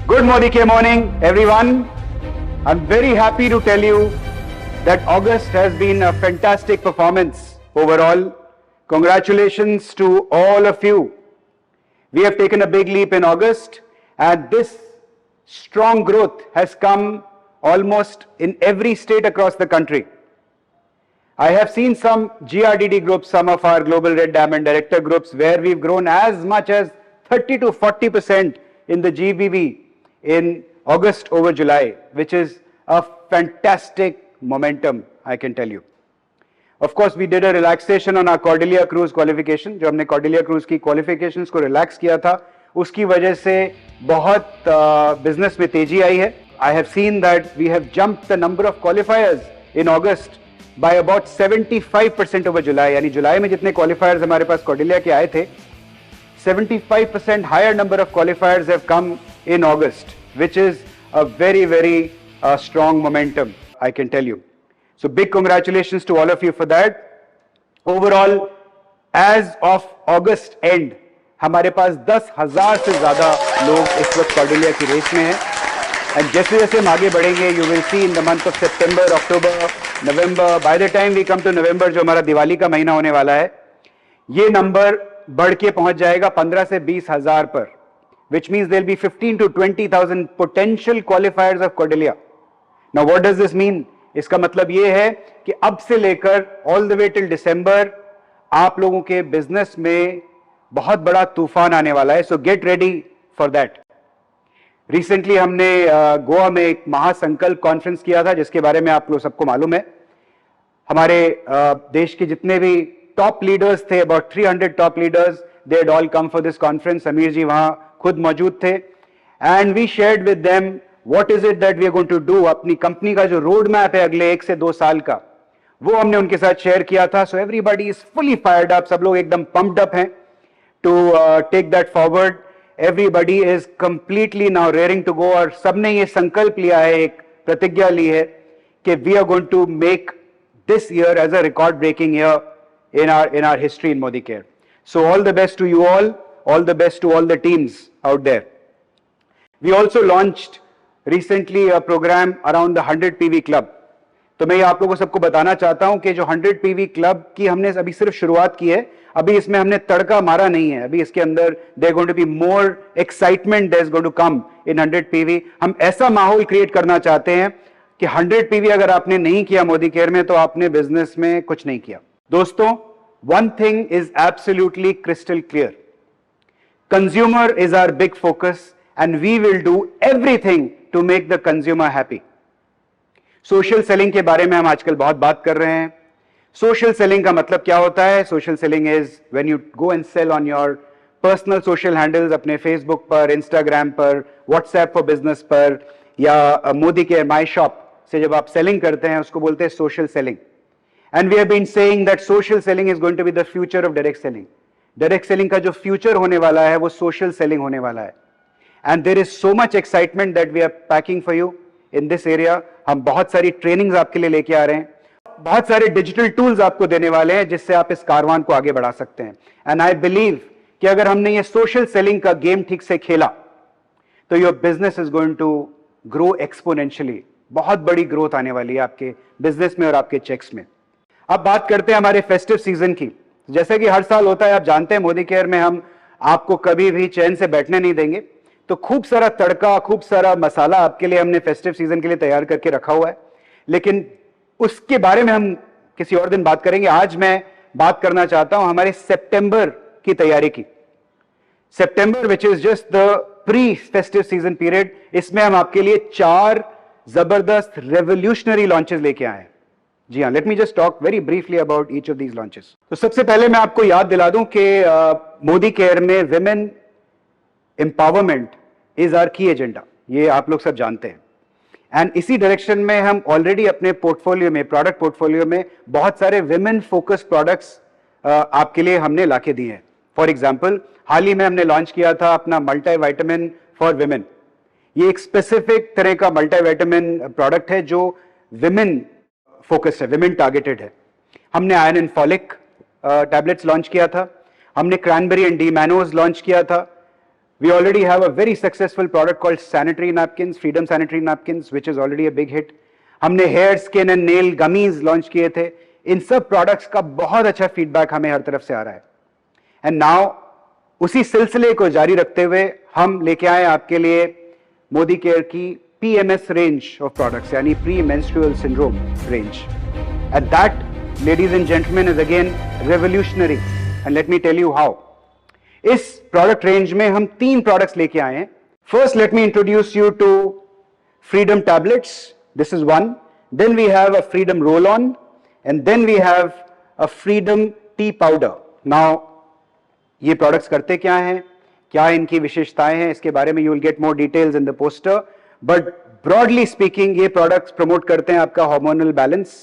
Good Modi Ke morning, everyone. I'm very happy to tell you that August has been a fantastic performance overall. Congratulations to all of you. We have taken a big leap in August, and this strong growth has come almost in every state across the country. I have seen some GRDD groups, some of our Global Red Diamond Director groups, where we've grown as much as 30 to 40% in the GBV in August over July, which is a fantastic momentum, I can tell you. Of course, we did a relaxation on our Cordelia Cruise qualification. जो हमने Cordelia Cruise की qualifications को relax किया था, उसकी वजह से बहुत business में तेजी आई है. I have seen that we have jumped the number of qualifiers in August by about 75% over July. यानी जुलाई में जितने qualifiers हमारे पास Cordelia के आए थे, 75% higher number of qualifiers have come in August, which is a very strong momentum, I can tell you. So big congratulations to all of you for that. Overall, as of August end, हमारे पास 10,000 से ज़्यादा लोग इस वक्त Cordelia की race में हैं. And जैसे जैसे हम आगे बढ़ेंगे, you will see in the month of September, October, November, by the time we come to November, जो हमारा दिवाली का महीना होने वाला है, ये नंबर बढ़ के पहुंच जाएगा 15 से 20,000 पर, which means there will be 15 to 20,000 potential qualifiers of Cordelia. Now what does this mean? इसका मतलब ये है कि अब से लेकर all the way till December आप लोगों के बिजनेस में बहुत बड़ा तूफान आने वाला है. So get ready for that. Recently हमने गोवा में एक महासंकल्प कॉन्फ्रेंस किया था, जिसके बारे में आप लोग सबको मालूम है. हमारे देश के जितने भी टॉप लीडर्स थे, about 300 top leaders, they had all come for this conference. Sameer ji वहां खुद मौजूद थे. And we shared with them what is it that we are going to do. अपनी कंपनी का जो रोड मैप है अगले 1 से 2 साल का, वो हमने उनके साथ शेयर किया था. So everybody is fully fired up. सब लोग एकदम पम्प्ड अप हैं to take that forward. Everybody is completely now raring to go. और सबने ये संकल्प लिया है, एक प्रतिज्ञा ली है कि we are going to make this year as a record breaking year in our history in Modicare. So all the best to you all the best to all the teams out there. We also launched recently a program around the 100 PV Club. तो मैं आप लोगों को सबको बताना चाहता हूं कि जो 100 PV क्लब की हमने अभी सिर्फ शुरुआत की है, अभी इसमें हमने तड़का मारा नहीं है. अभी इसके अंदर there going to be more excitement that is going to come in 100 PV. हम ऐसा माहौल क्रिएट करना चाहते हैं कि 100 PV अगर आपने नहीं किया मोदी केयर में, तो आपने बिजनेस में कुछ नहीं किया. दोस्तों, one thing is absolutely crystal clear. Consumer is our big focus and we will do everything to make the consumer happy. Social selling के बारे में हम आजकल बहुत बात कर रहे हैं. सोशल सेलिंग का मतलब क्या होता है? Social selling is when you go and sell on your personal social handles, अपने फेसबुक पर, इंस्टाग्राम पर, व्हाट्सएप फॉर बिजनेस पर, या मोदी केयर माई शॉप से जब आप सेलिंग करते हैं, उसको बोलते हैं social selling. And we have been saying that social selling is going to be the future of direct selling. Direct selling का जो फ्यूचर होने वाला है वो सोशल सेलिंग होने वाला है. And there is so much excitement that we are packing for you in this area. हम बहुत सारी ट्रेनिंग्स आपके लिए लेके आ रहे हैं, बहुत सारे डिजिटल टूल्स आपको देने वाले हैं, जिससे आप इस कारवान को आगे बढ़ा सकते हैं. एंड आई बिलीव कि अगर हमने ये सोशल सेलिंग का गेम ठीक से खेला, तो your business is going to grow exponentially. बहुत बड़ी ग्रोथ आने वाली है आपके बिजनेस में और आपके चेक्स में. अब बात करते हैं हमारे फेस्टिव सीजन की. जैसे कि हर साल होता है, आप जानते हैं मोदी केयर में हम आपको कभी भी चैन से बैठने नहीं देंगे. तो खूब सारा तड़का, खूब सारा मसाला आपके लिए हमने फेस्टिव सीजन के लिए तैयार करके रखा हुआ है. लेकिन उसके बारे में हम किसी और दिन बात करेंगे. आज मैं बात करना चाहता हूं हमारे सितंबर की तैयारी की. September which is just the pre festive season period. इसमें हम आपके लिए 4 जबरदस्त रेवोल्यूशनरी लॉन्चेस लेके आए हैं. जी हाँ, let me just talk very briefly about each of these launches. तो सबसे पहले मैं आपको याद दिला दूं कि मोदी केयर में विमेन एम्पावरमेंट इज आवर की एजेंडा. ये आप लोग सब जानते हैं. एंड इसी डायरेक्शन में हम ऑलरेडी अपने पोर्टफोलियो में, प्रोडक्ट पोर्टफोलियो में बहुत सारे विमेन फोकस प्रोडक्ट्स आपके लिए हमने लाके दिए हैं. फॉर एग्जांपल, हाल ही में हमने लॉन्च किया था अपना मल्टीविटामिन फॉर विमेन. ये एक स्पेसिफिक तरह का मल्टीविटामिन प्रोडक्ट है जो विमेन फोकस है, विमेन टारगेटेड है. हमने iron and folic tablets launch किया था. हमने cranberry and D mannose launch किया था. We already have a very successful product called sanitary napkins, Freedom Sanitary Napkins, which is already a big hit. हमने hair, skin and nail gummies launch किए थे. इन सब products का बहुत अच्छा feedback हमें हर तरफ से आ रहा है. एंड नाउ उसी सिलसिले को जारी रखते हुए हम लेके आए आपके लिए मोदी केयर की PMS रेंज ऑफ प्रोडक्ट्स, यानी pre menstrual syndrome range. And that, ladies and gentleman, is again revolutionary. And let me tell you how. इस प्रोडक्ट रेंज में हम 3 प्रोडक्ट्स लेके आए हैं. First, let me introduce you to freedom tablets. This is one. Then we have a Freedom Roll-On, and then we have a Freedom Tea Powder. Now, ये products करते क्या हैं, क्या इनकी विशेषताएं हैं, इसके बारे में you will get more details in the poster. But broadly speaking, ये products promote करते हैं आपका hormonal balance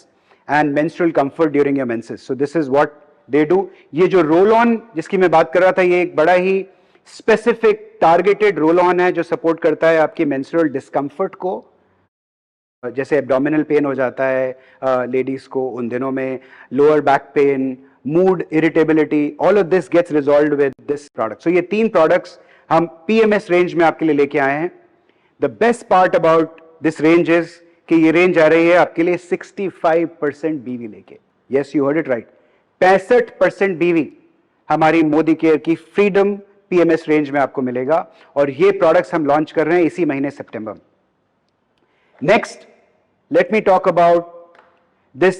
and menstrual comfort during your menses. So this is what they do. ये जो Roll-On जिसकी मैं बात कर रहा था, ये एक बड़ा ही specific targeted Roll-On है जो support करता है आपकी menstrual discomfort को. जैसे एब्डोमिनल पेन हो जाता है लेडीज को उन दिनों में, lower back pain, mood irritability, all of this gets resolved with this product. So ये 3 प्रोडक्ट्स हम PMS रेंज में आपके लिए लेके आए हैं. The best part about this range is कि ये रेंज आ रही है आपके लिए 65% BV लेके. Yes, you heard it right. 65% BV हमारी मोदी केयर की फ्रीडम PMS रेंज में आपको मिलेगा. और ये प्रोडक्ट्स हम लॉन्च कर रहे हैं इसी महीने सितंबर में. Next, let me talk about this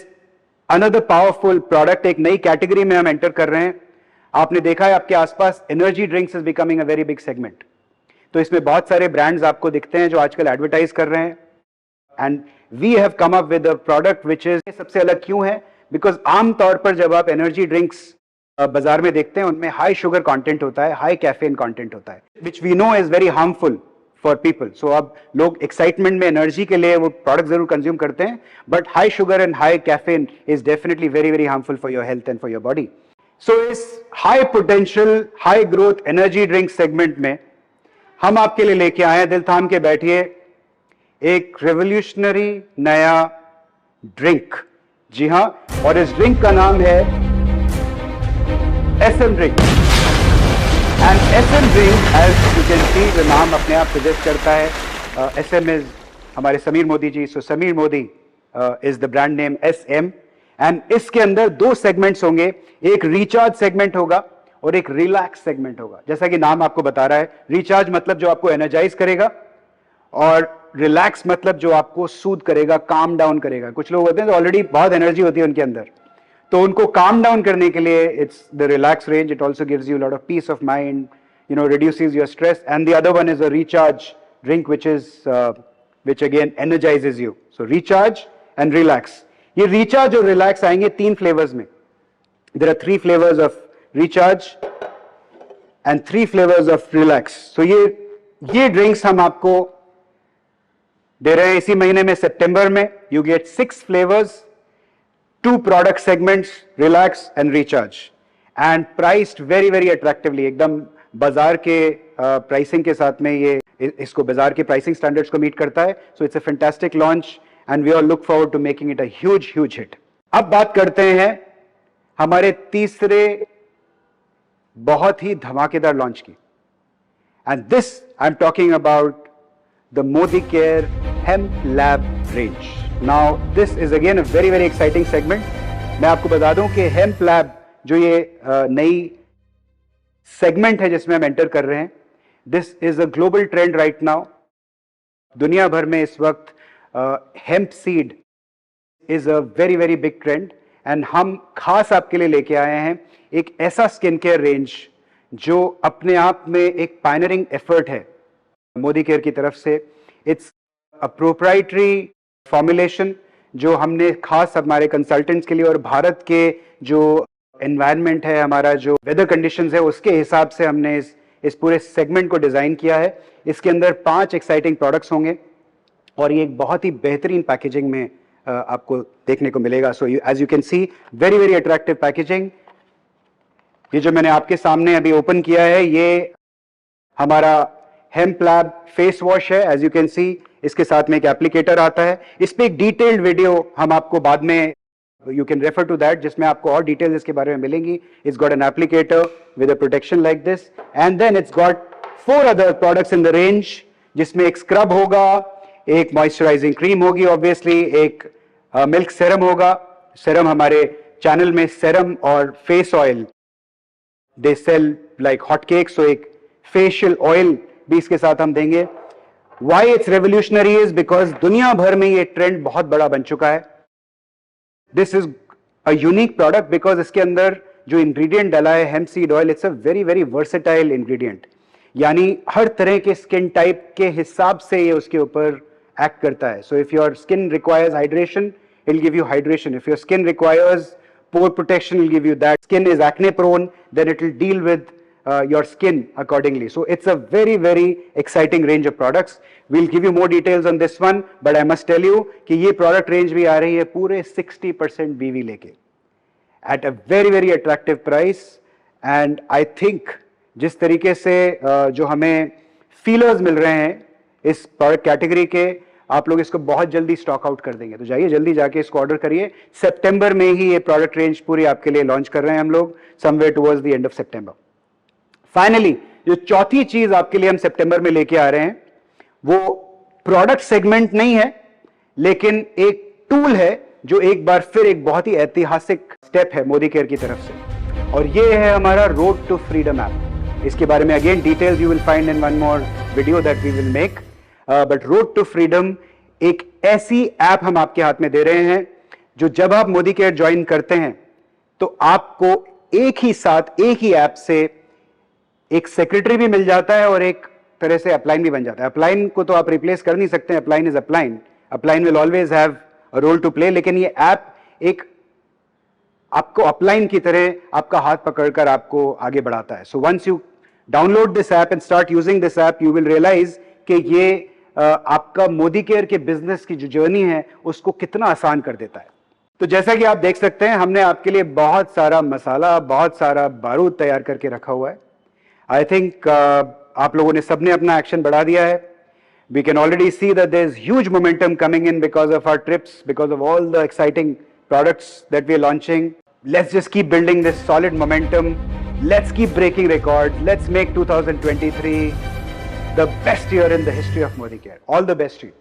another powerful product. एक नई कैटेगरी में हम एंटर कर रहे हैं. आपने देखा है आपके आसपास energy drinks is becoming a very big segment. तो इसमें बहुत सारे ब्रांड्स आपको दिखते हैं जो आजकल एडवर्टाइज कर रहे हैं. And we have come up with a product which is सबसे अलग. क्यों है? बिकॉज आमतौर पर जब आप एनर्जी ड्रिंक्स बाजार में देखते हैं उनमें हाई शुगर कंटेंट होता है, हाई कैफीन कंटेंट होता है, which we know is very harmful for people. So अब लोग एक्साइटमेंट में, एनर्जी के लिए वो प्रोडक्ट जरूर कंज्यूम करते हैं, but high sugar and high caffeine is definitely very very harmful for your health and for your body. So इस high potential, high growth energy drink segment में हम आपके लिए लेके आए हैं, दिल थाम के बैठिए, एक रेवोल्यूशनरी नया ड्रिंक. जी हां, और इस ड्रिंक का नाम है SM drink. And SM drink, as you can see, the नाम अपने आप सजेस्ट करता है. SM is हमारे Sameer Modi ji. So Sameer Modi is the brand name SM. And इसके अंदर 2 सेगमेंट्स होंगे. एक रिचार्ज सेगमेंट होगा और एक रिलैक्स सेगमेंट होगा. जैसा कि नाम आपको बता रहा है, रिचार्ज मतलब जो आपको एनर्जाइज करेगा, और रिलैक्स मतलब जो आपको सूद करेगा, काम डाउन करेगा. कुछ लोग होते हैं तो ऑलरेडी बहुत एनर्जी होती है उनके अंदर, तो उनको काम डाउन करने के लिए it's the relax range. It also gives you lot of peace of mind, you know, reduces your stress. And the other one is a recharge drink, which again energizes you. So recharge and relax. ये recharge और relax आएंगे 3 flavors में. There are 3 flavors of recharge and 3 flavors of relax. So ये drinks हम आपको दे रहे हैं इसी महीने में, सितंबर में. You get 6 flavors, 2 product segments, relax and recharge, and priced very very attractively. एकदम बाजार के प्राइसिंग के साथ में ये इसको बाजार के प्राइसिंग स्टैंडर्ड्स को मीट करता है. So it's a fantastic launch and we are look forward to making it a huge hit. अब बात करते हैं हमारे तीसरे बहुत ही धमाकेदार लॉन्च की. And this I am talking about the Modi care hemp lab range. Now this is again a very very exciting segment. मैं आपको बता दूं कि हेम्प लैब जो ये नई सेगमेंट है जिसमें हम एंटर कर रहे हैं, this is a global trend right now. दुनिया भर में इस वक्त hemp seed is a very very big trend. And हम खास आपके लिए लेके आए हैं एक ऐसा स्किन केयर रेंज जो अपने आप में एक पायनियरिंग एफर्ट है मोदी केयर की तरफ से. इट्स अ प्रोप्राइटरी फॉर्मुलेशन जो हमने खास हमारे कंसल्टेंट्स के लिए, और भारत के जो एनवायरनमेंट है, हमारा जो वेदर कंडीशंस है, उसके हिसाब से हमने इस पूरे सेगमेंट को डिजाइन किया है. इसके अंदर 5 एक्साइटिंग प्रोडक्ट्स होंगे और ये एक बहुत ही बेहतरीन पैकेजिंग में आपको देखने को मिलेगा. So as you can see, very very attractive packaging. ये जो मैंने आपके सामने अभी ओपन किया है, ये हमारा हेम्प लैब फेस वॉश है. एज यू कैन सी, इसके साथ में एक एप्लीकेटर आता है. इस पे एक डिटेल्ड वीडियो हम आपको बाद में, you can refer to that, जिसमें आपको और डिटेल्स इसके बारे में मिलेंगी. It's got an applicator with a protection like this, and then it's got 4 other products in the range, जिसमें एक स्क्रब होगा, एक मॉइस्चराइजिंग क्रीम होगी ऑब्वियसली, एक मिल्क सेरम होगा. सेरम हमारे चैनल में सेरम और face oil they sell like hot cake, so एक फेशियल ऑयल भी इसके साथ हम देंगे. Why it's revolutionary is because दुनिया भर में ये ट्रेंड बहुत बड़ा बन चुका है. This is a unique product because इसके अंदर जो इंग्रेडिएंट डाला है hemp seed oil, it's a very very versatile ingredient. यानी हर तरह के स्किन टाइप के हिसाब से ये उसके ऊपर एक्ट करता है. So if your skin requires hydration, it will give you hydration. If your skin requires pore protection, will give you that. Skin is acne prone, then it will deal with your skin accordingly. So it's a very very exciting range of products. We'll give you more details on this one, but I must tell you कि ये product range भी आ रही है पूरे 60% BV लेके at a very very attractive price. And I think जिस तरीके से जो हमें feelers मिल रहे हैं इस product category के, आप लोग इसको बहुत जल्दी स्टॉक आउट कर देंगे. तो जाइए जल्दी जाके इसको ऑर्डर करिए. सितंबर में ही ये प्रोडक्ट रेंज पूरी आपके लिए लॉन्च कर रहे हैं हम लोग, somewhere towards the end of September. Finally जो चौथी चीज आपके लिए हम सितंबर में लेके आ रहे हैं वो प्रोडक्ट सेगमेंट नहीं है, लेकिन एक टूल है जो एक बार फिर एक बहुत ही ऐतिहासिक स्टेप है मोदी केयर की तरफ से, और ये है हमारा रोड टू फ्रीडम ऐप. इसके बारे में again details you will find in one more video that we will make. But road to freedom एक ऐसी ऐप हम आपके हाथ में दे रहे हैं जो जब आप मोदी केयर ज्वाइन करते हैं तो आपको एक ही साथ एक ही ऐप से एक सेक्रेटरी भी मिल जाता है और एक तरह से अपलाइन भी बन जाता है. अपलाइन को तो आप रिप्लेस कर नहीं सकते, upline is upline, upline will always have a role to play, लेकिन ये ऐप एक आपको अपलाइन की तरह आपका हाथ पकड़कर आपको आगे बढ़ाता है. So once you download this app and start using this app, you will realize कि ये आपका मोदी केयर के बिजनेस की जो जर्नी है उसको कितना आसान कर देता है. तो जैसा कि आप देख सकते हैं हमने आपके लिए बहुत सारा मसाला, बहुत सारा बारूद तैयार करके रखा हुआ है. आई थिंक आप लोगों ने सबने अपना एक्शन बढ़ा दिया है. We can already see that there is huge momentum coming in because of our trips, because of all the exciting products that we are launching. Let's just keep building this solid momentum. Let's keep breaking record. Let's make 2023 the best year in the history of Modi Care. All the best to you.